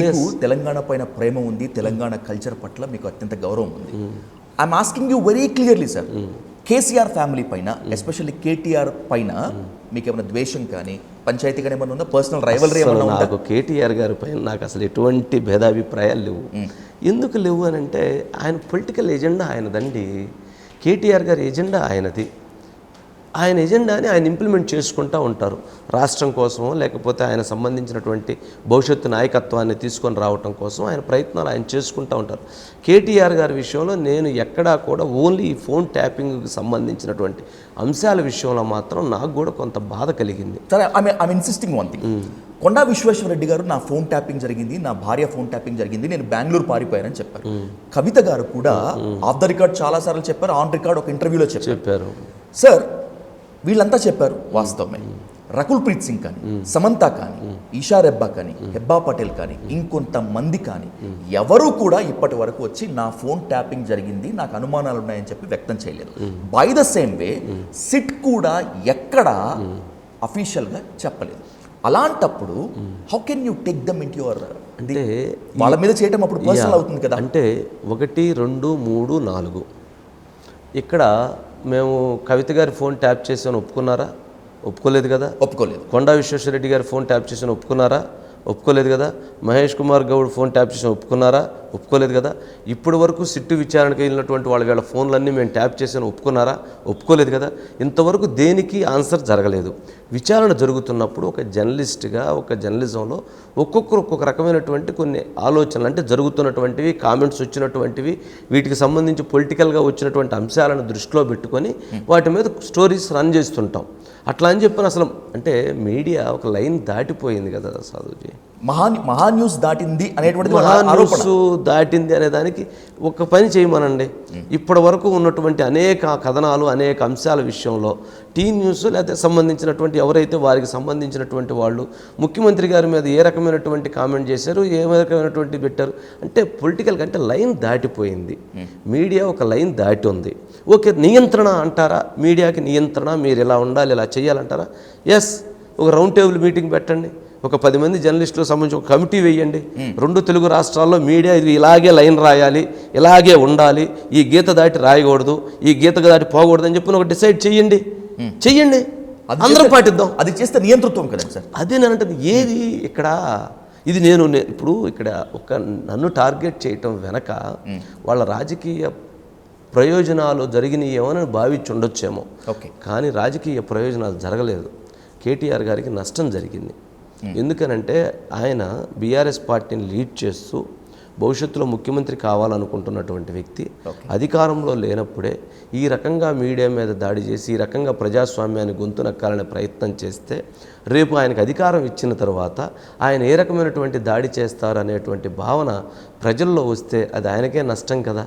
మీకు తెలంగాణ పైన ప్రేమ ఉంది, తెలంగాణ కల్చర్ పట్ల మీకు అత్యంత గౌరవం ఉంది. I'm asking you very clearly sir, KCR family పైన ఎస్పెషల్లీ కేటీఆర్ పైన మీకు ఏమైనా ద్వేషం కానీ పంచాయతీ కానీ ఏమైనా ఉందా? పర్సనల్ రైవలరీ ఏమైనా ఉందా? నాకు కేటీఆర్ గారి పైన నాకు అసలు ఎటువంటి భేదాభిప్రాయాలు లేవు. ఎందుకు లేవు అని అంటే ఆయన పొలిటికల్ ఎజెండా ఆయనదండి. కేటీఆర్ గారి ఎజెండా ఆయనది. ఆయన ఎజెండాని ఆయన ఇంప్లిమెంట్ చేసుకుంటూ ఉంటారు. రాష్ట్రం కోసమో లేకపోతే ఆయన సంబంధించినటువంటి భవిష్యత్తు నాయకత్వాన్ని తీసుకొని రావటం కోసం ఆయన ప్రయత్నాలు ఆయన చేసుకుంటూ ఉంటారు. కేటీఆర్ గారి విషయంలో నేను ఎక్కడా కూడా ఓన్లీ ఈ ఫోన్ ట్యాపింగ్కి సంబంధించినటువంటి అంశాల విషయంలో మాత్రం నాకు కూడా కొంత బాధ కలిగింది. సరే, ఐఎమ్ ఇన్సిస్టింగ్ వన్ థింగ్. కొండా విశ్వేశ్వరరెడ్డి గారు నా ఫోన్ ట్యాపింగ్ జరిగింది, నా భార్య ఫోన్ ట్యాపింగ్ జరిగింది, నేను బెంగళూరు పారిపోయానని చెప్పారు. కవిత గారు కూడా ఆఫ్ ద రికార్డ్ చాలా సార్లు చెప్పారు, ఆన్ రికార్డ్ ఒక ఇంటర్వ్యూలో చెప్పారు. సార్, వీళ్ళంతా చెప్పారు వాస్తవమే. రకుల్ ప్రీత్ సింగ్ కానీ, సమంత కానీ, ఈషా రెబ్బా కానీ, హెబ్బా పటేల్ కానీ, ఇంకొంతమంది కానీ ఎవరు కూడా ఇప్పటి వరకు వచ్చి నా ఫోన్ ట్యాపింగ్ జరిగింది, నాకు అనుమానాలు ఉన్నాయని చెప్పి వ్యక్తం చేయలేదు. By the same way SIT కూడా ఎక్కడా అఫీషియల్గా చెప్పలేదు. అలాంటప్పుడు how can you take them in your, అంటే వాళ్ళ మీద చేయటం అప్పుడు పర్సనల్ అవుతుంది కదా. అంటే 1, 2, 3, 4 ఇక్కడ మేము కవిత గారి ఫోన్ ట్యాప్ చేసాను ఒప్పుకున్నారా? ఒప్పుకోలేదు కదా. ఒప్పుకోలేదు. కొండా విశ్వేశ్వరరెడ్డి గారి ఫోన్ ట్యాప్ చేసాను ఒప్పుకున్నారా? ఒప్పుకోలేదు కదా. మహేష్ కుమార్ గౌడ్ ఫోన్ ట్యాప్ చేసాను ఒప్పుకున్నారా? ఒప్పుకోలేదు కదా. ఇప్పటి వరకు సిట్టు విచారణకు వెళ్ళినటువంటి వీళ్ళ ఫోన్లన్నీ మేము ట్యాప్ చేసాను ఒప్పుకున్నారా? ఒప్పుకోలేదు కదా. ఇంతవరకు దేనికి ఆన్సర్ జరగలేదు. విచారణ జరుగుతున్నప్పుడు ఒక జర్నలిస్ట్గా, ఒక జర్నలిజంలో ఒక్కొక్కరు ఒక్కొక్క రకమైనటువంటి కొన్ని ఆలోచనలు, అంటే జరుగుతున్నటువంటివి, కామెంట్స్ వచ్చినటువంటివి, వీటికి సంబంధించి పొలిటికల్గా వచ్చినటువంటి అంశాలను దృష్టిలో పెట్టుకొని వాటి మీద స్టోరీస్ రన్ చేస్తుంటాం. అట్లా అని చెప్పని అసలు అంటే మీడియా ఒక లైన్ దాటిపోయింది కదా సాధుజీ. మహా న్యూస్ దాటింది అనేటువంటి న్యూస్ దాటింది అనే దానికి ఒక పని చేయమనండి. ఇప్పటి వరకు ఉన్నటువంటి అనేక కథనాలు, అనేక అంశాల విషయంలో టీ న్యూస్ లేకపోతే సంబంధించినటువంటి ఎవరైతే వారికి సంబంధించినటువంటి వాళ్ళు ముఖ్యమంత్రి గారి మీద ఏ రకమైనటువంటి కామెంట్ చేశారు, ఏ రకమైనటువంటి పెట్టారు, అంటే పొలిటికల్ అంటే లైన్ దాటిపోయింది. మీడియా ఒక లైన్ దాటి ఉంది. ఓకే, నియంత్రణ అంటారా? మీడియాకి నియంత్రణ, మీరు ఇలా ఉండాలి, ఇలా చేయాలంటారా? ఎస్, ఒక రౌండ్ టేబుల్ మీటింగ్ పెట్టండి, ఒక 10 మంది జర్నలిస్టులకు సంబంధించి ఒక కమిటీ వేయండి. 2 తెలుగు రాష్ట్రాల్లో మీడియా ఇది ఇలాగే లైన్ రాయాలి, ఇలాగే ఉండాలి, ఈ గీత దాటి రాయకూడదు, ఈ గీత దాటి పోకూడదు అని చెప్పి ఒక డిసైడ్ చెయ్యండి. అందరం పాటిద్దాం. అది చేస్తే నియంతృత్వం కదండి సార్. అదే నేను అంటే ఏది ఇక్కడ ఇది నేను ఇప్పుడు ఇక్కడ ఒక నన్ను టార్గెట్ చేయటం వెనక వాళ్ళ రాజకీయ ప్రయోజనాలు జరిగినాయేమో అని భావించి ఉండొచ్చేమో. కానీ రాజకీయ ప్రయోజనాలు జరగలేదు. కేటీఆర్ గారికి నష్టం జరిగింది. ఎందుకనంటే ఆయన బీఆర్ఎస్ పార్టీని లీడ్ చేస్తూ భవిష్యత్తులో ముఖ్యమంత్రి కావాలనుకుంటున్నటువంటి వ్యక్తి అధికారంలో లేనప్పుడే ఈ రకంగా మీడియా మీద దాడి చేసి ఈ రకంగా ప్రజాస్వామ్యాన్ని గొంతు నక్కాలనే ప్రయత్నం చేస్తే రేపు ఆయనకు అధికారం ఇచ్చిన తర్వాత ఆయన ఏ రకమైనటువంటి దాడి చేస్తారు అనేటువంటి భావన ప్రజల్లో వస్తే అది ఆయనకే నష్టం కదా.